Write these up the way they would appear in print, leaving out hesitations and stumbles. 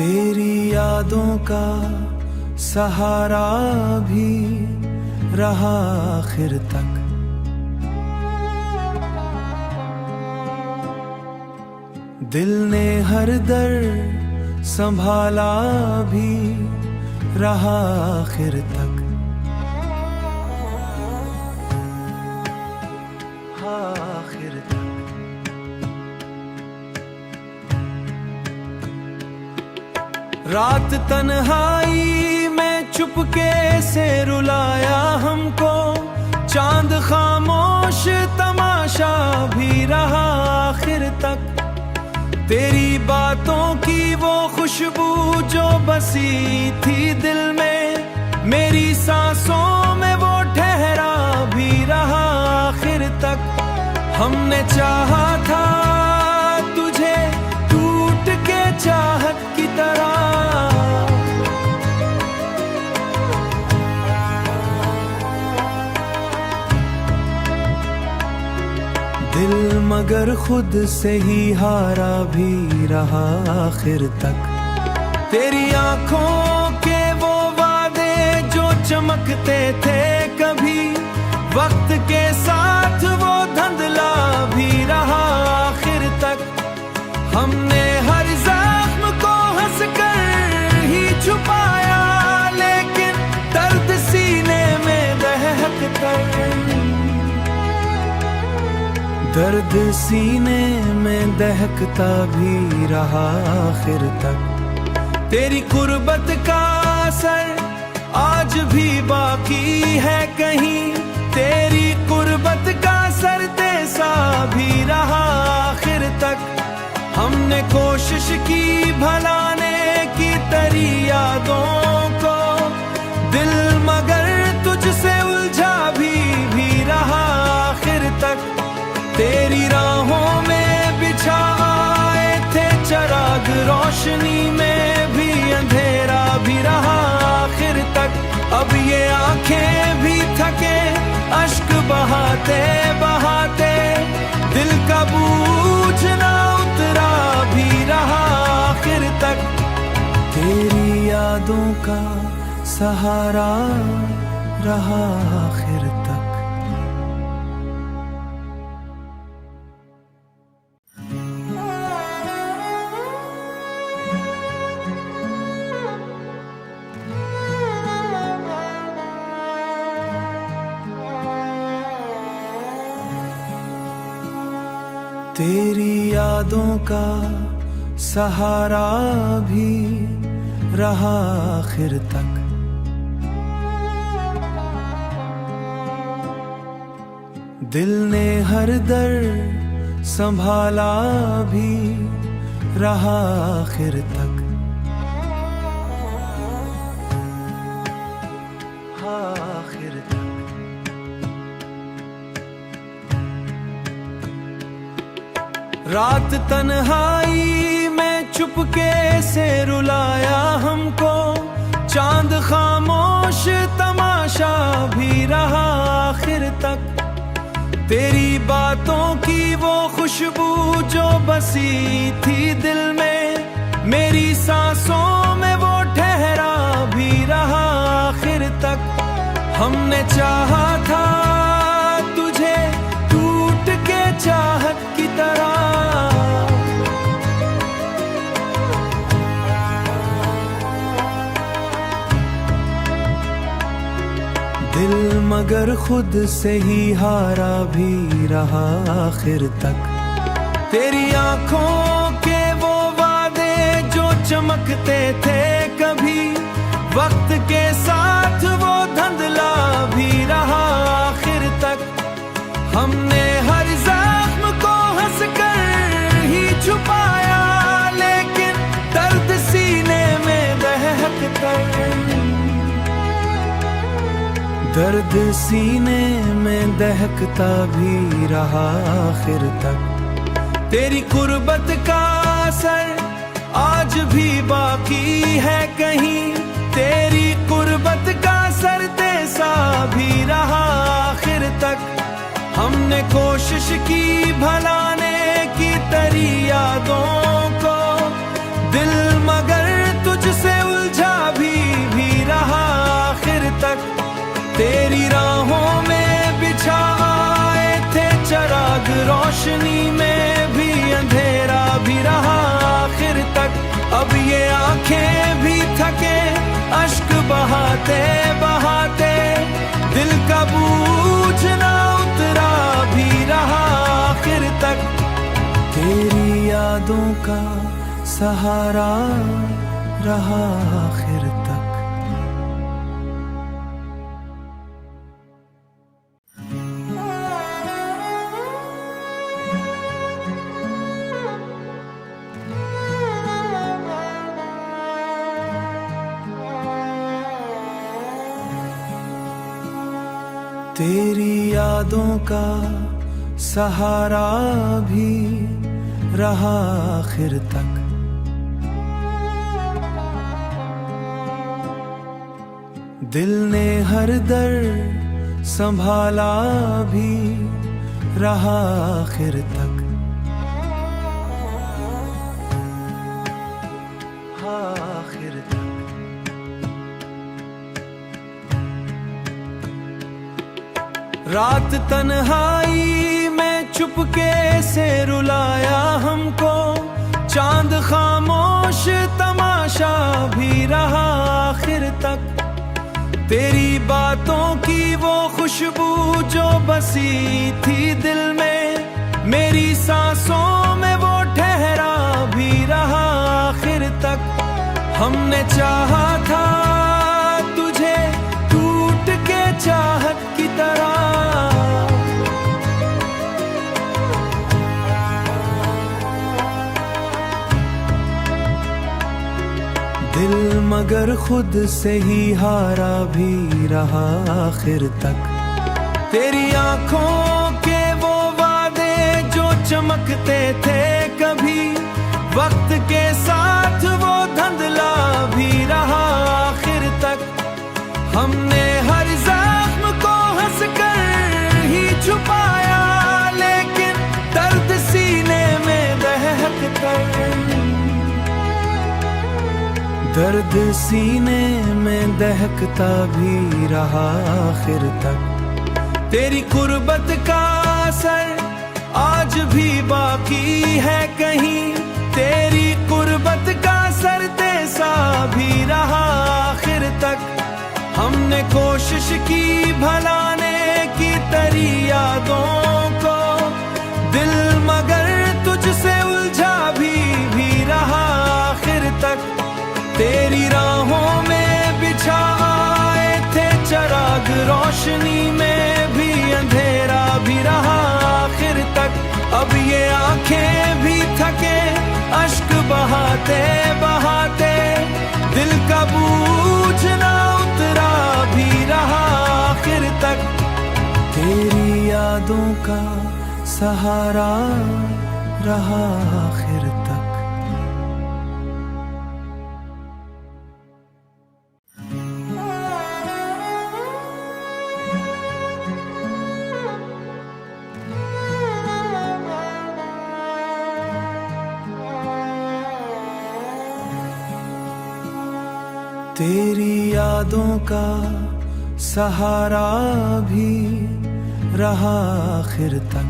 तेरी यादों का सहारा भी रहा आखिर तक। दिल ने हर दर संभाला भी रहा आखिर तक। आखिर तक रात तन्हाई में चुपके से रुलाया हमको, चांद खामोश तमाशा भी रहा आखिर तक। तेरी बातों की वो खुशबू जो बसी थी दिल में, मेरी सांसों में वो ठहरा भी रहा आखिर तक। हमने चाहा था तुझे टूट के चाहत की तरह, दिल मगर खुद से ही हारा भी रहा आखिर तक। तेरी आंखों के वो वादे जो चमकते थे कभी, वक्त के साथ वो धुंधला भी रहा आखिर तक। हमने हर जख्म को हंसकर ही छुपाया, लेकिन दर्द सीने में दहक कर, दर्द सीने में दहकता भी रहा आखिर तक। तेरी कुर्बत का असर आज भी बाकी है कहीं, तेरी कुर्बत का असर तेसा भी रहा आखिर तक। हमने कोशिश की भलाने की तेरी यादों को, दिल मगर तुझसे उलझा भी रहा आखिर तक। तेरी राहों में बिछा आए थे चराग, रोशनी में भी अंधेरा भी रहा आखिर तक। अब ये आंखें भी थके अश्क बहाते बहाते, दिल का बूझना उतरा भी रहा आखिर तक। तेरी यादों का सहारा रहा आखिर तक। तेरी यादों का सहारा भी रहा आखिर तक। दिल ने हर दर संभाला भी रहा आखिर तक। आखिर तक रात तन्हाई में चुपके से रुलाया हमको, चांद खामोश तमाशा भी रहा आखिर तक। तेरी बातों की वो खुशबू जो बसी थी दिल में, मेरी सांसों में वो ठहरा भी रहा आखिर तक। हमने चाहा था तुझे टूट के चाहत की तरह, दिल मगर खुद से ही हारा भी रहा आखिर तक। तेरी आंखों के वो वादे जो चमकते थे कभी, वक्त के साथ वो धुंधला भी रहा आखिर तक। हमने हर जख्म को हंसकर ही छुपाया, लेकिन दर्द सीने में दहक कर, दर्द सीने में दहकता भी रहा आखिर तक। तेरी कुर्बत का असर आज भी बाकी है कहीं, तेरी कुर्बत का असर तेसा भी रहा आखिर तक। हमने कोशिश की भलाने की तेरी यादों को, दिल मगर बहाते बहाते दिल का बूझना उतरा भी रहा आखिर तक। तेरी यादों का सहारा रहा आखिर तक। तेरी यादों का सहारा भी रहा आखिर तक। दिल ने हर दर संभाला भी रहा आखिर तक। आखिर तक। रात तन्हाई में चुपके से रुलाया हमको, चांद खामोश तमाशा भी रहा आखिर तक। तेरी बातों की वो खुशबू जो बसी थी दिल में, मेरी सांसों में वो ठहरा भी रहा आखिर तक। हमने चाहा था तुझे टूट के चाहत की तरह, दिल मगर खुद से ही हारा भी रहा आखिर तक। तेरी आंखों के वो वादे जो चमकते थे कभी, वक्त के साथ वो धुंधला भी रहा आखिर तक। हमने हर जख्म को हंसकर ही छुपाया, लेकिन दर्द सीने में दहक कर, दर्द सीने में दहकता भी रहा आखिर तक। तेरी कुर्बत का असर आज भी बाकी है कहीं, तेरी कुर्बत का असर तेसा भी रहा आखिर तक। हमने कोशिश की भलाने की तेरी यादों को, दिल मगर तुझसे उलझा भी रहा आखिर तक। तेरी राहों में बिछा आए थे चराग, रोशनी में भी अंधेरा भी रहा आखिर तक। अब ये आंखें भी थके अश्क बहाते बहाते, दिल का बूझना उतरा भी रहा आखिर तक। तेरी यादों का सहारा रहा आखिर तक। तेरी यादों का सहारा भी रहा आखिर तक।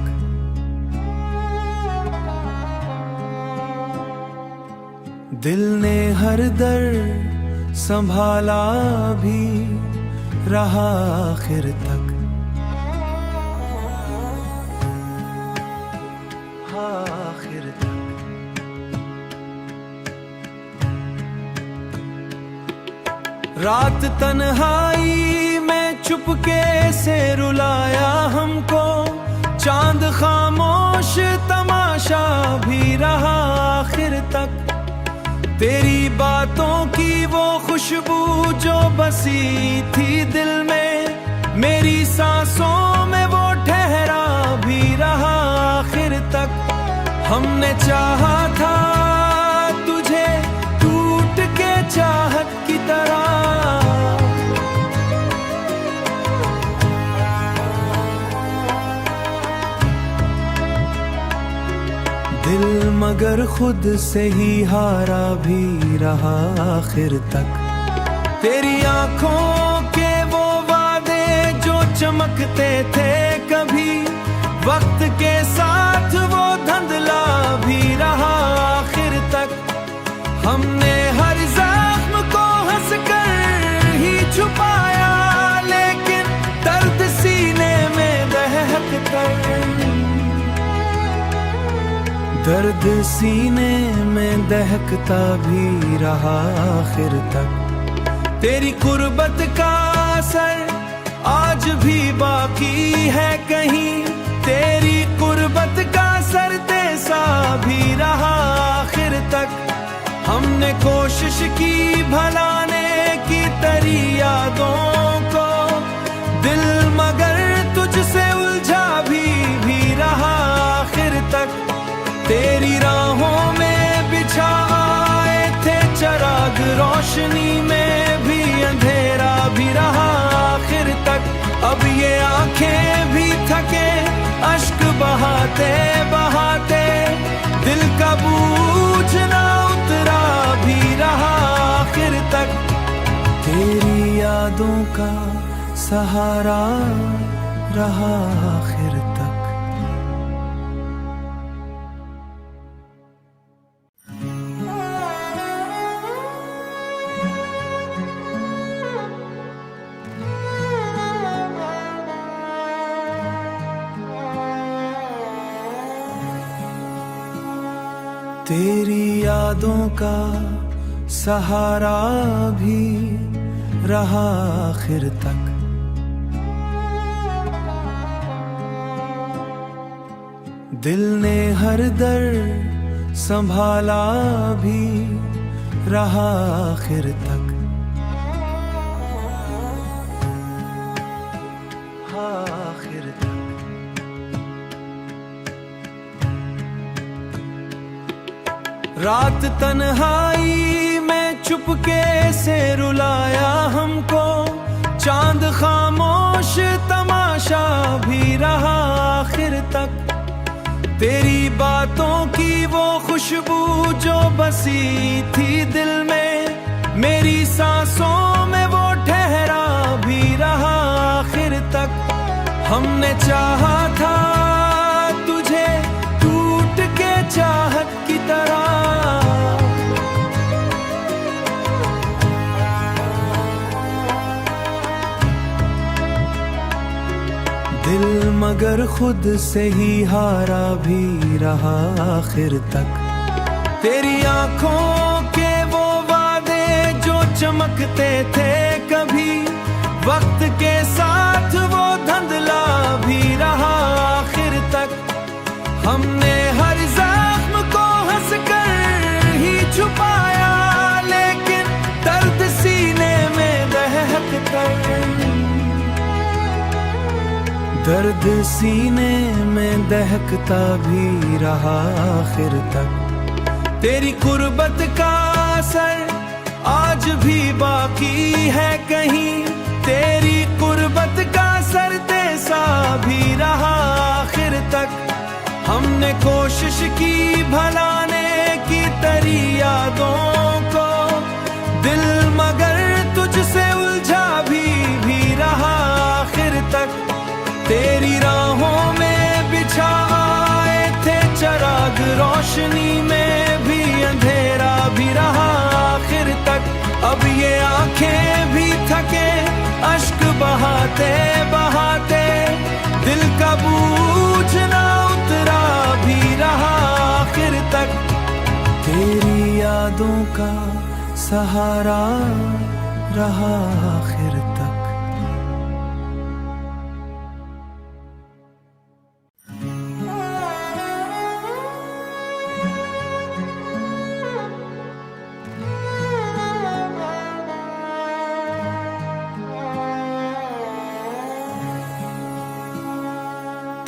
दिल ने हर दर संभाला भी रहा आखिर तक। आखिर तक। रात तन्हाई में चुपके से रुलाया हमको, चांद खामोश तमाशा भी रहा आखिर तक। तेरी बातों की वो खुशबू जो बसी थी दिल में, मेरी सांसों में वो ठहरा भी रहा आखिर तक। हमने चाहा था तुझे टूट के चाहत की तरह, दिल मगर खुद से ही हारा भी रहा आखिर तक। तेरी आंखों के वो वादे जो चमकते थे कभी, वक्त के साथ वो धुंधला भी रहा आखिर तक। हमने हर जख्म को हंसकर ही छुपा दर्द सीने में दहकता भी रहा आखिर तक। तेरी कुर्बत का असर आज भी बाकी है कहीं, तेरी कुर्बत का असर तेसा भी रहा आखिर तक। हमने कोशिश की भलाने की तेरी यादों को, दिल मगर तुझसे उलझा भी रहा आखिर तक। तेरी राहों में बिछा आए थे चिराग, रोशनी में भी अंधेरा भी रहा आखिर तक। अब ये आंखें भी थके अश्क बहाते बहाते, दिल का बूझना उतरा भी रहा आखिर तक। तेरी यादों का सहारा रहा आखिर तक। तेरी यादों का सहारा भी रहा आखिर तक। दिल ने हर दर संभाला भी रहा आखिर तक। आखिर तक रात तन्हाई में चुपके से रुलाया हमको, चांद खामोश तमाशा भी रहा आखिर तक। तेरी बातों की वो खुशबू जो बसी थी दिल में, मेरी सांसों में वो ठहरा भी रहा आखिर तक। हमने चाहा था तुझे टूट के चाहत की तरह, दिल मगर खुद से ही हारा भी रहा आखिर तक। तेरी आंखों के वो वादे जो चमकते थे कभी, वक्त के साथ वो धुंधला भी रहा आखिर तक। हमने हर जख्म को हंसकर ही छुपाया, लेकिन दर्द सीने में दहक कर, दर्द सीने में दहकता भी रहा आखिर तक। तेरी कुर्बत का असर आज भी बाकी है कहीं, तेरी कुर्बत का असर तेसा भी रहा आखिर तक। हमने कोशिश की भलाने की तेरी यादों को, दिल मगर तुझसे उलझा भी रहा आखिर तक। तेरी राहों में बिछा आए थे चिराग, रोशनी में भी अंधेरा भी रहा आखिर तक। अब ये आंखें भी थके अश्क बहाते बहाते, दिल का बूझना उतरा भी रहा आखिर तक। तेरी यादों का सहारा रहा आखिर तक।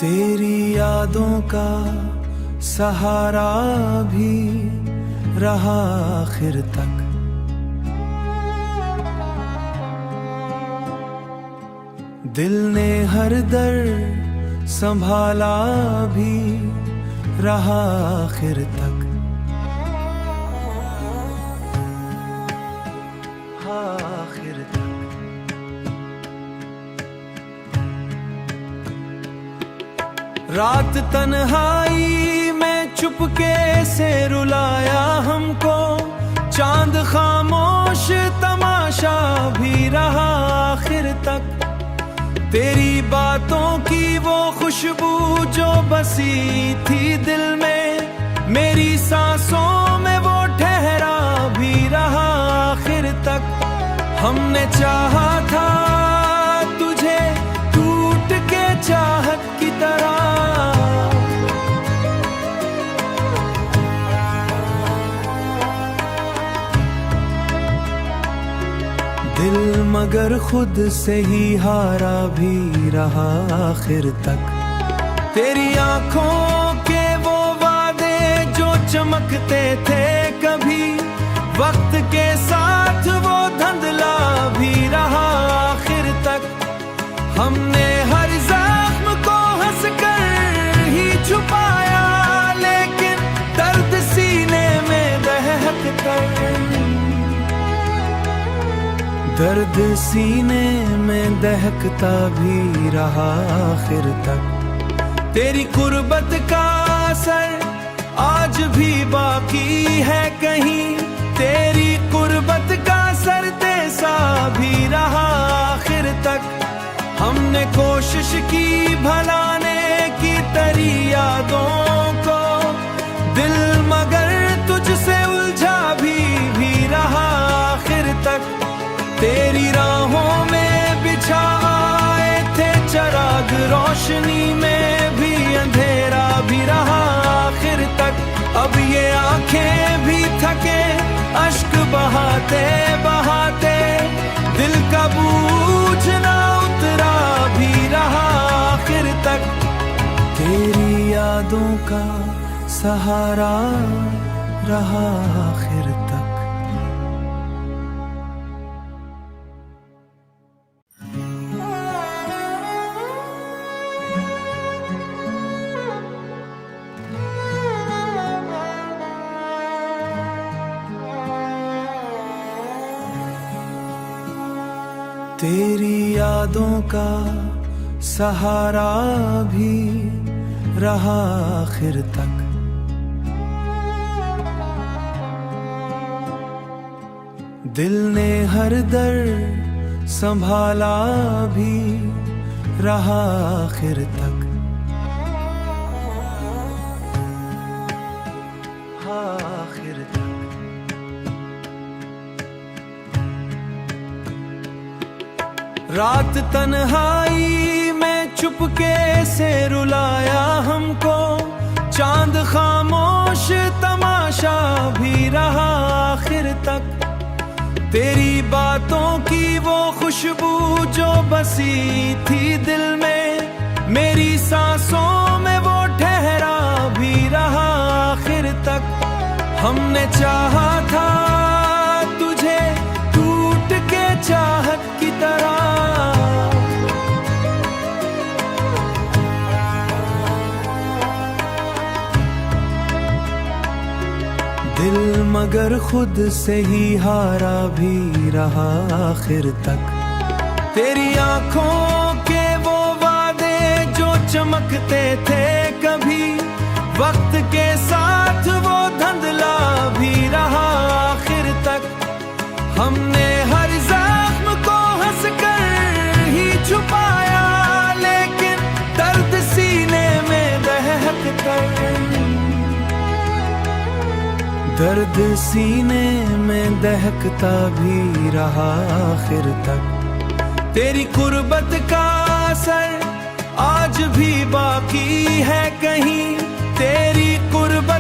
तेरी यादों का सहारा भी रहा आखिर तक। दिल ने हर दर संभाला भी रहा आखिर तक। आखिर तक रात तन्हाई में चुपके से रुलाया हमको, चांद खामोश तमाशा भी रहा आखिर तक। तेरी बातों की वो खुशबू जो बसी थी दिल में, मेरी सांसों में वो ठहरा भी रहा आखिर तक। हमने चाहा था तुझे टूट के चाहत की तरह, दिल मगर खुद से ही हारा भी रहा आखिर तक। तेरी आंखों के वो वादे जो चमकते थे कभी, वक्त के साथ वो धुंधला भी रहा आखिर तक। हमने हर जख्म को हंसकर ही छुपाया, लेकिन दर्द सीने में दहक कर, दर्द सीने में दहकता भी रहा आखिर तक। तेरी कुर्बत का असर आज भी बाकी है कहीं, तेरी कुर्बत का असर तेसा भी रहा आखिर तक। हमने कोशिश की भलाने की तेरी यादों को, दिल मगर तुझसे उलझा भी रहा आखिर तक। तेरी राहों में बिछा आए थे चराग, रोशनी में भी अंधेरा भी रहा आखिर तक। अब ये आंखें भी थके अश्क बहाते बहाते, दिल का बूझना उतरा भी रहा आखिर तक। तेरी यादों का सहारा रहा आखिर तक। तेरी यादों का सहारा भी रहा आखिर तक। दिल ने हर दर संभाला भी रहा आखिर तक। आखिर तक रात तन्हाई में चुपके से रुलाया हमको, चांद खामोश तमाशा भी रहा आखिर तक। तेरी बातों की वो खुशबू जो बसी थी दिल में, मेरी सांसों में वो ठहरा भी रहा आखिर तक। हमने चाहा था तुझे टूट के चाहत की तरह, दिल मगर खुद से ही हारा भी रहा आखिर तक। तेरी आंखों के वो वादे जो चमकते थे कभी, वक्त के साथ वो धुंधला भी रहा आखिर तक। हमने हर जख्म को हंसकर ही छुपाया, लेकिन दर्द सीने में दहक कर, दर्द सीने में दहकता भी रहा आखिर तक। तेरी कुर्बत का असर आज भी बाकी है कहीं, तेरी कुर्बत